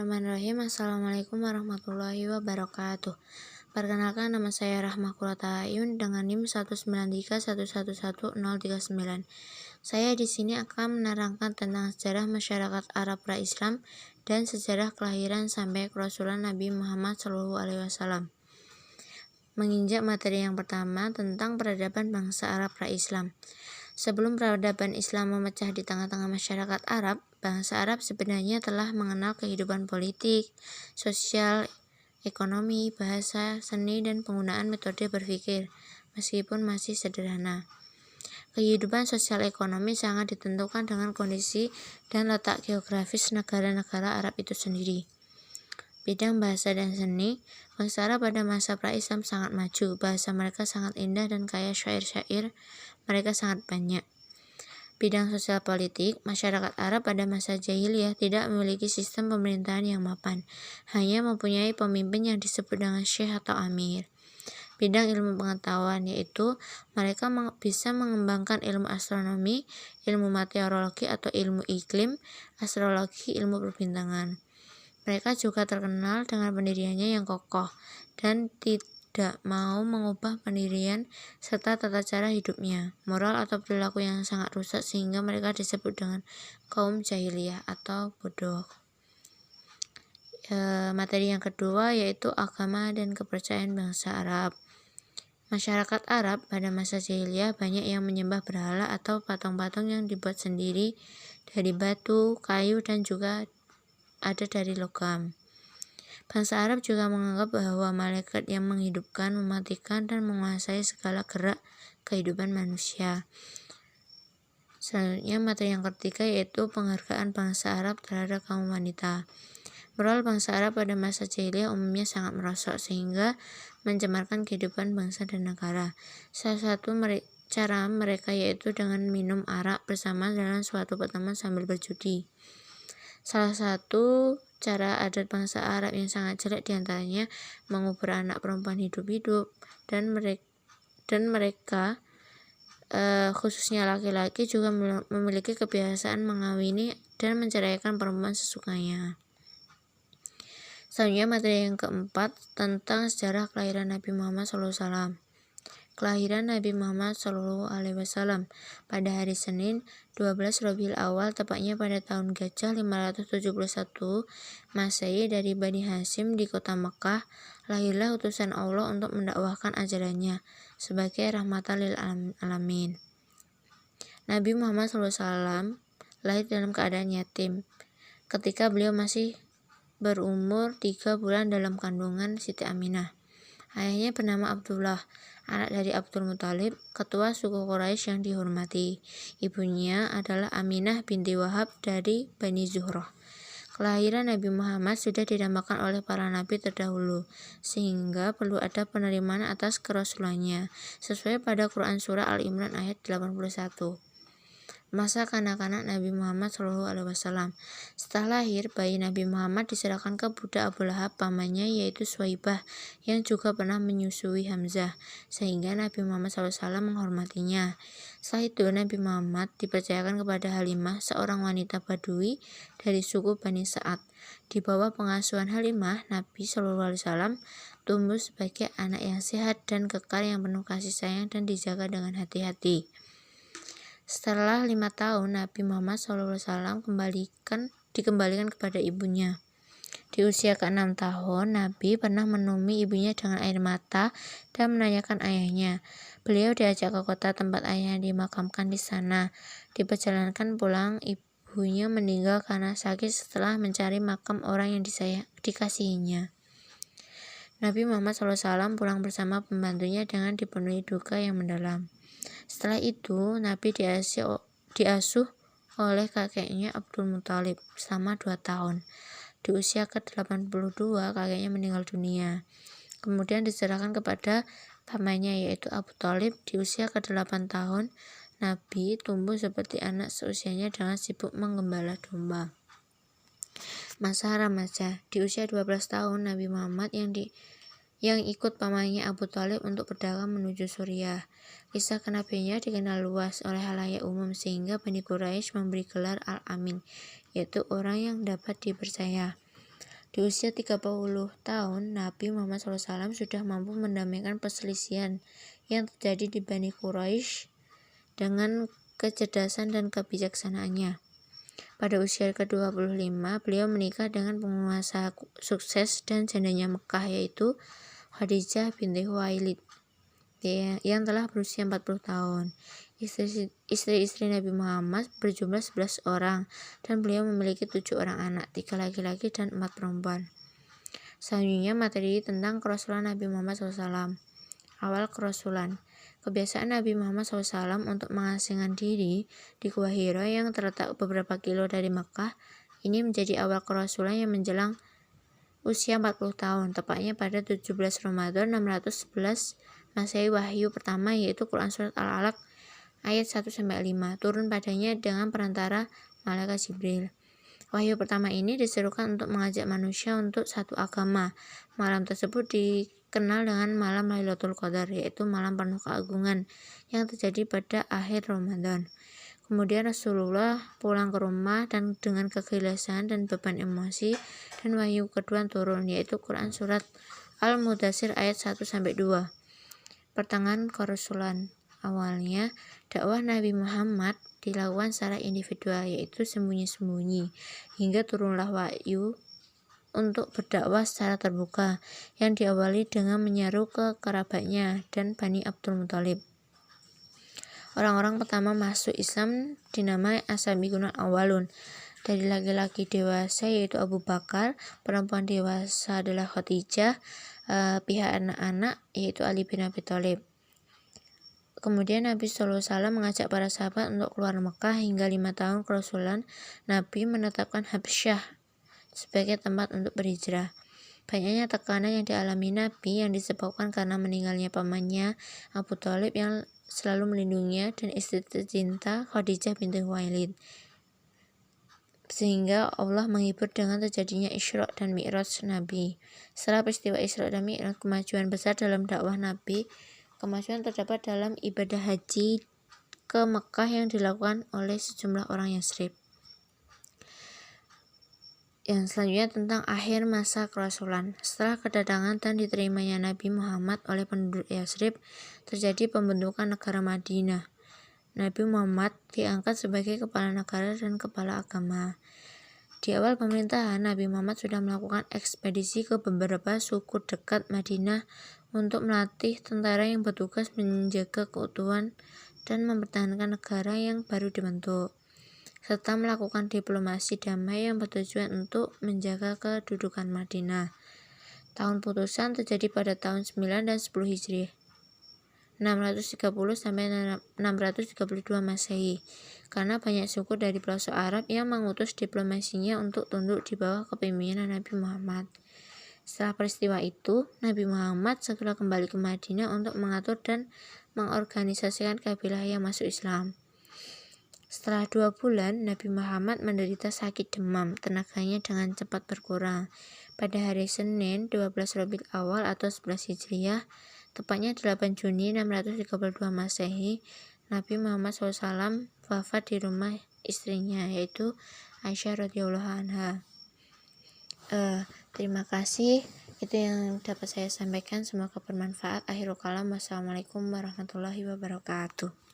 Bismillahirrahmanirrahim. Assalamualaikum warahmatullahi wabarakatuh. Perkenalkan, nama saya Rahma Qurrata Ayun dengan NIM 193111039. Saya di sini akan menerangkan tentang sejarah masyarakat Arab pra-Islam dan sejarah kelahiran sampai kerasulan Nabi Muhammad SAW. Menginjak materi yang pertama tentang peradaban bangsa Arab pra-Islam. Sebelum peradaban Islam memecah di tengah-tengah masyarakat Arab, bangsa Arab sebenarnya telah mengenal kehidupan politik, sosial, ekonomi, bahasa, seni, dan penggunaan metode berpikir, meskipun masih sederhana. Kehidupan sosial ekonomi sangat ditentukan dengan kondisi dan letak geografis negara-negara Arab itu sendiri. Bidang bahasa dan seni, bangsa Arab pada masa pra-Islam sangat maju, bahasa mereka sangat indah dan kaya syair-syair mereka sangat banyak. Bidang sosial politik, masyarakat Arab pada masa jahiliyah tidak memiliki sistem pemerintahan yang mapan, hanya mempunyai pemimpin yang disebut dengan syekh atau amir. Bidang ilmu pengetahuan, yaitu mereka bisa mengembangkan ilmu astronomi, ilmu meteorologi atau ilmu iklim, astrologi, ilmu perbintangan. Mereka juga terkenal dengan pendiriannya yang kokoh dan tidak mau mengubah pendirian serta tata cara hidupnya, moral atau perilaku yang sangat rusak sehingga mereka disebut dengan kaum jahiliyah atau bodoh. Materi yang kedua yaitu agama dan kepercayaan bangsa Arab. Masyarakat Arab pada masa jahiliyah banyak yang menyembah berhala atau patung-patung yang dibuat sendiri dari batu, kayu, dan juga ada dari logam. Bangsa Arab juga menganggap bahwa malaikat yang menghidupkan, mematikan, dan menguasai segala gerak kehidupan manusia. Selanjutnya materi yang ketiga yaitu penghargaan bangsa Arab terhadap kaum wanita. Moral bangsa Arab pada masa jahiliyah umumnya sangat merosot sehingga mencemarkan kehidupan bangsa dan negara. Salah satu cara mereka yaitu dengan minum arak bersama dalam suatu pertemuan sambil berjudi. Salah satu cara adat bangsa Arab yang sangat jelek diantaranya mengubur anak perempuan hidup-hidup, dan mereka khususnya laki-laki juga memiliki kebiasaan mengawini dan menceraikan perempuan sesukanya. Selanjutnya materi yang keempat tentang sejarah kelahiran Nabi Muhammad SAW. Kelahiran Nabi Muhammad SAW pada hari Senin 12 Rabiul Awal, tepatnya pada tahun Gajah 571 Masehi dari Bani Hashim di kota Mekah. Lahirlah utusan Allah untuk mendakwahkan ajarannya sebagai rahmatan lil alamin. Nabi Muhammad SAW lahir dalam keadaan yatim ketika beliau masih berumur 3 bulan dalam kandungan Siti Aminah. Ayahnya bernama Abdullah, anak dari Abdul Muthalib, ketua suku Quraisy yang dihormati. Ibunya adalah Aminah binti Wahab dari Bani Zuhroh. Kelahiran Nabi Muhammad sudah didambakan oleh para nabi terdahulu, sehingga perlu ada penerimaan atas kerasulannya, sesuai pada Quran Surah Al-Imran ayat 81. Masa kanak-kanak Nabi Muhammad SAW. Setelah lahir, bayi Nabi Muhammad diserahkan ke budak Abu Lahab pamannya yaitu Suwaibah yang juga pernah menyusui Hamzah, sehingga Nabi Muhammad SAW menghormatinya. Setelah itu Nabi Muhammad dipercayakan kepada Halimah, seorang wanita Badui dari suku Bani Sa'ad. Di bawah pengasuhan Halimah, Nabi SAW tumbuh sebagai anak yang sehat dan kekal yang penuh kasih sayang dan dijaga dengan hati-hati. Setelah 5 tahun, Nabi Muhammad SAW dikembalikan kepada ibunya. Di usia ke-6 tahun, Nabi pernah menemui ibunya dengan air mata dan menanyakan ayahnya. Beliau diajak ke kota tempat ayahnya dimakamkan di sana. Diperjalankan pulang, ibunya meninggal karena sakit setelah mencari makam orang yang dikasihinya. Nabi Muhammad SAW pulang bersama pembantunya dengan dipenuhi duka yang mendalam. Setelah itu, Nabi diasuh oleh kakeknya Abdul Muthalib selama 2 tahun. Di usia ke-82, kakeknya meninggal dunia. Kemudian diserahkan kepada pamannya yaitu Abu Thalib. Di usia ke-8 tahun, Nabi tumbuh seperti anak seusianya dengan sibuk menggembala domba. Masa remaja, di usia 12 tahun, Nabi Muhammad yang ikut pamannya Abu Thalib untuk berdagang menuju Suriah. Kisah kenabiannya dikenal luas oleh khalayak umum sehingga Bani Quraisy memberi gelar Al-Amin, yaitu orang yang dapat dipercaya. Di usia 30 tahun, Nabi Muhammad SAW sudah mampu mendamaikan perselisihan yang terjadi di Bani Quraisy dengan kecerdasan dan kebijaksanaannya. Pada usia ke-25, beliau menikah dengan penguasa sukses dan jandanya Mekah, yaitu Khadijah binti Khuwailid yang telah berusia 40 tahun. Istri-istri Nabi Muhammad berjumlah 11 orang dan beliau memiliki 7 orang anak, 3 laki-laki dan 4 perempuan. Selanjutnya materi tentang kerasulan Nabi Muhammad SAW. Awal kerasulan. Kebiasaan Nabi Muhammad SAW untuk mengasingkan diri di Gua Hira yang terletak beberapa kilo dari Mekah ini menjadi awal kerasulan yang menjelang usia 40 tahun, tepatnya pada 17 Ramadan 611 Masehi. Wahyu pertama yaitu Quran Surat Al-Alaq ayat 1-5 turun padanya dengan perantara malaikat Jibril. Wahyu pertama ini diserukan untuk mengajak manusia untuk satu agama. Malam tersebut dikenal dengan malam Lailatul Qadar, yaitu malam penuh keagungan yang terjadi pada akhir Ramadan. Kemudian Rasulullah pulang ke rumah dan dengan kegelisahan dan beban emosi, dan wahyu kedua turun, yaitu Quran Surat Al-Mudaththir ayat 1-2. Pertengahan kerasulan. Awalnya, dakwah Nabi Muhammad dilakukan secara individual, yaitu sembunyi-sembunyi, hingga turunlah wahyu untuk berdakwah secara terbuka, yang diawali dengan menyeru ke kerabatnya dan Bani Abdul Muthalib. Orang-orang pertama masuk Islam dinamai As-Sabiqun Awwalun. Dari laki-laki dewasa yaitu Abu Bakar, perempuan dewasa adalah Khadijah, pihak anak-anak yaitu Ali bin Abi Thalib. Kemudian Nabi SAW mengajak para sahabat untuk keluar Mekah. Hingga 5 tahun kerasulan, Nabi menetapkan Habsyah sebagai tempat untuk berhijrah. Banyaknya tekanan yang dialami Nabi yang disebabkan karena meninggalnya pamannya Abu Thalib yang selalu melindunginya dan istri tercinta Khadijah binti Khuwailid, sehingga Allah menghibur dengan terjadinya Isra dan Mi'raj Nabi. Setelah peristiwa Isra dan Mi'raj, kemajuan besar dalam dakwah Nabi. Kemajuan terdapat dalam ibadah haji ke Mekah yang dilakukan oleh sejumlah orang Yatsrib. Yang selanjutnya tentang akhir masa kerasulan. Setelah kedatangan dan diterimanya Nabi Muhammad oleh penduduk Yatsrib, terjadi pembentukan negara Madinah. Nabi Muhammad diangkat sebagai kepala negara dan kepala agama. Di awal pemerintahan, Nabi Muhammad sudah melakukan ekspedisi ke beberapa suku dekat Madinah untuk melatih tentara yang bertugas menjaga keutuhan dan mempertahankan negara yang baru dibentuk, serta melakukan diplomasi damai yang bertujuan untuk menjaga kedudukan Madinah. Tahun putusan terjadi pada tahun 9 dan 10 Hijriah, 630 sampai 632 Masehi, karena banyak suku dari pelosok Arab yang mengutus diplomasinya untuk tunduk di bawah kepemimpinan Nabi Muhammad. Setelah peristiwa itu, Nabi Muhammad segera kembali ke Madinah untuk mengatur dan mengorganisasikan kabilah yang masuk Islam. Setelah 2 bulan, Nabi Muhammad menderita sakit demam. Tenaganya dengan cepat berkurang. Pada hari Senin 12 Rabiul Awal atau 11 Hijriah, tepatnya 8 Juni 632 Masehi, Nabi Muhammad SAW wafat di rumah istrinya, yaitu Aisyah radhiyallahu anha. Terima kasih. Itu yang dapat saya sampaikan. Semoga bermanfaat. Akhirul kalam. Wassalamualaikum warahmatullahi wabarakatuh.